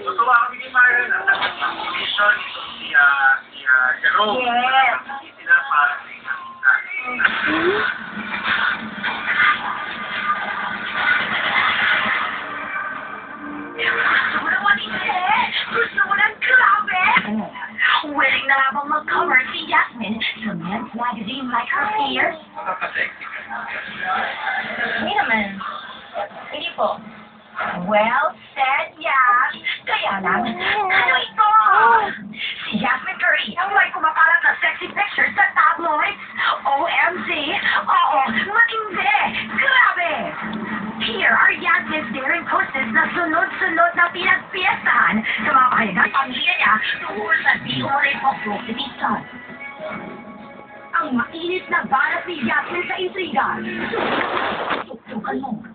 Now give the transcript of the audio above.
Tutuwa kami ni Myron at ang mission ito si Jerome. Yes. Hindi sila para sa isang isa. Gusto mo naman eh? Gusto mo ng grabe? Willing na nga bang mag-cover si Jasmine sa men's magazine like her peers? Makapasexy ka. Hindi naman. Hindi po. Well said, Yas. Kaya lang, ano ito? Si Jasmine Curry ang may kumakalat na sexy pictures sa tabloids. OMG! Oo, matindi! Grabe! Here are Yasmin's daring poses na sunod-sunod na pinagpiestahan sa mga kahaligang pamilya niya tungkol sa di-umano'y proclivity. Ang mainit na barat ni Yasmin sa intriga. Tutukan mo.